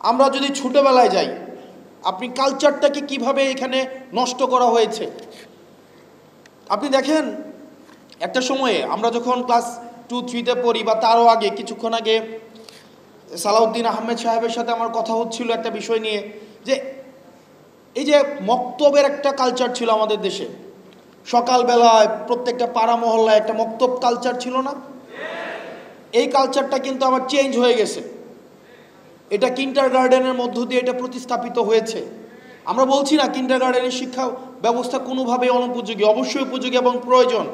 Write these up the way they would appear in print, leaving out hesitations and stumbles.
আমরা যদি ছোটবেলায় যাই, আপনি কালচারটাকে কিভাবে এখানে নষ্ট করা হয়েছে আপনি দেখেন। একটা সময়ে আমরা যখন ক্লাস 2-3-তে পড়ি বা তারও আগে, কিছুক্ষণ আগে সালাউদ্দিন আহমেদ সাহেবের সাথে আমার কথা হচ্ছিল একটা বিষয় নিয়ে, যে এই যে মক্তবের একটা কালচার ছিল আমাদের দেশে। সকালবেলায় প্রত্যেকটা পাড়া মহল্লায় একটা মক্তব কালচার ছিল না? এই কালচারটা কিন্তু আবার চেঞ্জ হয়ে গেছে। এটা কিন্ডারগার্টেনের মধ্য দিয়ে এটা প্রতিস্থাপিত হয়েছে। আমরা বলছি না কিন্ডারগার্টেনের শিক্ষা ব্যবস্থা কোনোভাবেই অনুপযোগী, অবশ্যই উপযোগী এবং প্রয়োজন,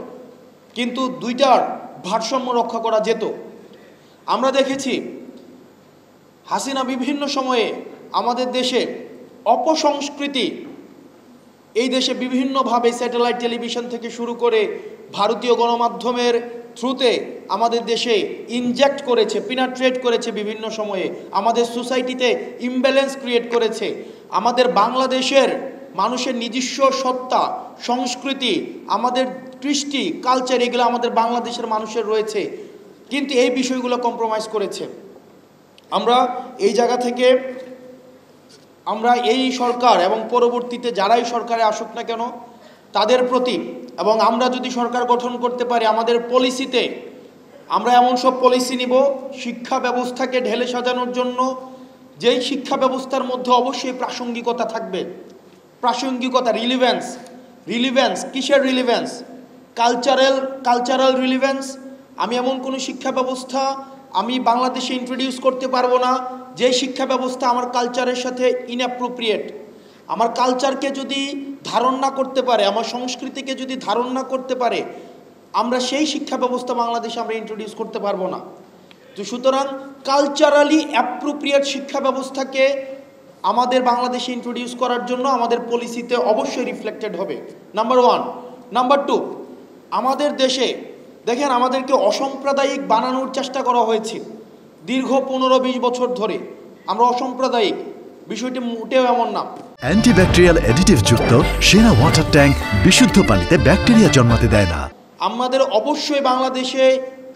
কিন্তু দুইটার ভারসাম্য রক্ষা করা যেত। আমরা দেখেছি হাসিনা বিভিন্ন সময়ে আমাদের দেশে অপসংস্কৃতি, এই দেশে বিভিন্নভাবে স্যাটেলাইট টেলিভিশন থেকে শুরু করে ভারতীয় গণমাধ্যমের থ্রুতে আমাদের দেশে ইনজেক্ট করেছে, পিনাট্রেট করেছে, বিভিন্ন সময়ে আমাদের সোসাইটিতে ইমব্যালেন্স ক্রিয়েট করেছে। আমাদের বাংলাদেশের মানুষের নিজস্ব সত্তা, সংস্কৃতি, আমাদের কৃষ্টি, কালচার, এগুলো আমাদের বাংলাদেশের মানুষের রয়েছে, কিন্তু এই বিষয়গুলো কম্প্রোমাইজ করেছে। আমরা এই জায়গা থেকে আমরা এই সরকার এবং পরবর্তীতে যারাই সরকারে আসুক না কেন তাদের প্রতি, এবং আমরা যদি সরকার গঠন করতে পারি আমাদের পলিসিতে আমরা এমন সব পলিসি নিব শিক্ষা ব্যবস্থাকে ঢেলে সাজানোর জন্য, যেই শিক্ষা ব্যবস্থার মধ্যে অবশ্যই প্রাসঙ্গিকতা থাকবে। প্রাসঙ্গিকতা, রিলিভেন্স, কিসের রিলিভেন্স? Cultural relevance. আমি এমন কোনো শিক্ষা ব্যবস্থা আমি বাংলাদেশে ইন্ট্রোডিউস করতে পারবো না যে শিক্ষা ব্যবস্থা আমার কালচারের সাথে ইনঅ্যাপ্রোপ্রিয়েট। আমার কালচারকে যদি ধারণ না করতে পারে, আমার সংস্কৃতিকে যদি ধারণ না করতে পারে, আমরা সেই শিক্ষা ব্যবস্থা বাংলাদেশে আমরা ইন্ট্রোডিউস করতে পারবো না। তো সুতরাং কালচারালি অ্যাপ্রোপ্রিয়েট শিক্ষা ব্যবস্থাকে আমাদের বাংলাদেশে ইন্ট্রোডিউস করার জন্য আমাদের পলিসিতে অবশ্যই রিফ্লেক্টেড হবে, নাম্বার 1। নাম্বার 2, আমাদের দেশে দেখেন আমাদেরকে অসাম্প্রদায়িক বানানোর চেষ্টা করা হয়েছে দীর্ঘ 15-20 বছর ধরে। আমরা অসাম্প্রদায়িক, বিষয়টি মোটেও এমন না। অ্যান্টিব্যাকটেরিয়াল অ্যাডিটিভ যুক্ত সেরা ওয়াটার ট্যাঙ্ক বিশুদ্ধ পানিতে ব্যাকটেরিয়া জন্মাতে দেয় না। আমাদের অবশ্যই বাংলাদেশে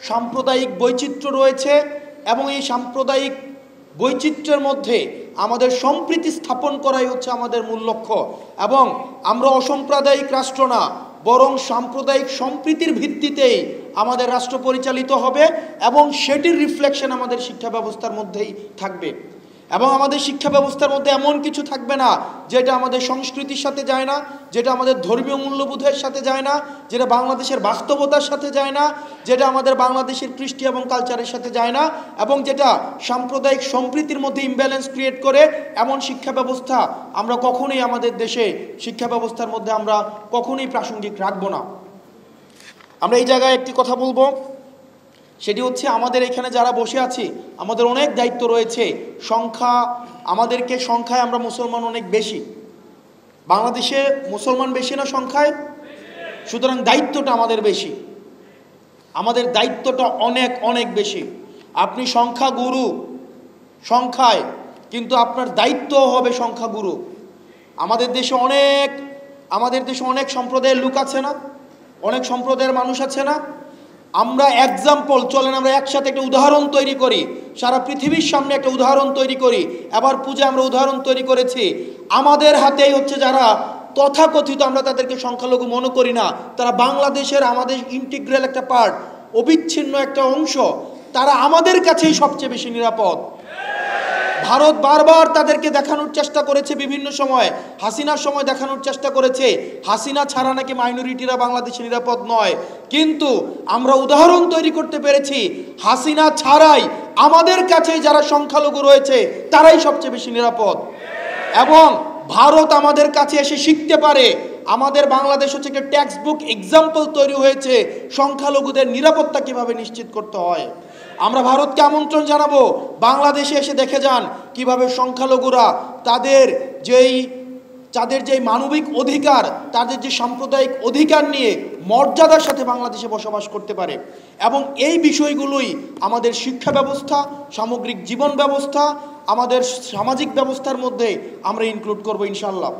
সাম্প্রদায়িক বৈচিত্র্য রয়েছে, এবং এই সাম্প্রদায়িক বৈচিত্র্যের মধ্যে আমাদের সম্প্রীতি স্থাপন করাই হচ্ছে আমাদের মূল লক্ষ্য। এবং আমরা অসাম্প্রদায়িক রাষ্ট্র না, বরং সাম্প্রদায়িক সম্প্রীতির ভিত্তিতেই আমাদের রাষ্ট্র পরিচালিত হবে, এবং সেটির রিফ্লেকশন আমাদের শিক্ষা ব্যবস্থার মধ্যেই থাকবে। এবং আমাদের শিক্ষা ব্যবস্থার মধ্যে এমন কিছু থাকবে না যেটা আমাদের সংস্কৃতির সাথে যায় না, যেটা আমাদের ধর্মীয় মূল্যবোধের সাথে যায় না, যেটা বাংলাদেশের বাস্তবতার সাথে যায় না, যেটা আমাদের বাংলাদেশের কৃষ্টি এবং কালচারের সাথে যায় না, এবং যেটা সাম্প্রদায়িক সম্প্রীতির মধ্যে ইমব্যালেন্স ক্রিয়েট করে, এমন শিক্ষা ব্যবস্থা আমরা কখনোই আমাদের দেশে শিক্ষা ব্যবস্থার মধ্যে আমরা কখনোই প্রাসঙ্গিক রাখবো না। আমরা এই জায়গায় একটি কথা বলবো, সেটি হচ্ছে আমাদের এখানে যারা বসে আছি আমাদের অনেক দায়িত্ব রয়েছে। আমাদেরকে সংখ্যায় আমরা মুসলমান অনেক বেশি, বাংলাদেশে মুসলমান বেশি না সংখ্যায়? সুতরাং দায়িত্বটা আমাদের বেশি, আমাদের দায়িত্বটা অনেক অনেক বেশি। আপনি সংখ্যাগুরু সংখ্যায়, কিন্তু আপনার দায়িত্বও হবে সংখ্যাগুরু। আমাদের দেশে অনেক সম্প্রদায়ের লোক আছে না, অনেক সম্প্রদায়ের মানুষ আছে না? আমরা এক্সাম্পল, চলেন আমরা একসাথে একটা উদাহরণ তৈরি করি, সারা পৃথিবীর সামনে একটা উদাহরণ তৈরি করি। এবার পূজা আমরা উদাহরণ তৈরি করেছি, আমাদের হাতেই হচ্ছে যারা তথাকথিত আমরা তাদেরকে সংখ্যালঘু মনে করি না, তারা বাংলাদেশের আমাদের ইন্টিগ্রাল একটা পার্ট, অবিচ্ছিন্ন একটা অংশ, তারা আমাদের কাছেই সবচেয়ে বেশি নিরাপদ। ভারত বারবার তাদেরকে দেখানোর চেষ্টা করেছে, বিভিন্ন সময় হাসিনার সময় দেখানোর চেষ্টা করেছে হাসিনা ছাড়া নাকি মাইনরিটিরা বাংলাদেশে নিরাপদ নয়, কিন্তু আমরা উদাহরণ তৈরি করতে পেরেছি হাসিনা ছাড়াই আমাদের কাছে যারা সংখ্যালঘু রয়েছে তারাই সবচেয়ে বেশি নিরাপদ। এবং ভারত আমাদের কাছে এসে শিখতে পারে, আমাদের বাংলাদেশ হচ্ছে একটা টেক্সট বুক এক্সাম্পল তৈরি হয়েছে সংখ্যালঘুদের নিরাপত্তা কিভাবে নিশ্চিত করতে হয়। আমরা ভারতকে আমন্ত্রণ জানাবো, বাংলাদেশে এসে দেখে যান কিভাবে সংখ্যালঘুরা তাদের যেই মানবিক অধিকার, তাদের যে সাম্প্রদায়িক অধিকার নিয়ে মর্যাদার সাথে বাংলাদেশে বসবাস করতে পারে। এবং এই বিষয়গুলোই আমাদের শিক্ষা ব্যবস্থা, সামগ্রিক জীবন ব্যবস্থা, আমাদের সামাজিক ব্যবস্থার মধ্যে আমরা ইনক্লুড করবো ইনশাআল্লাহ।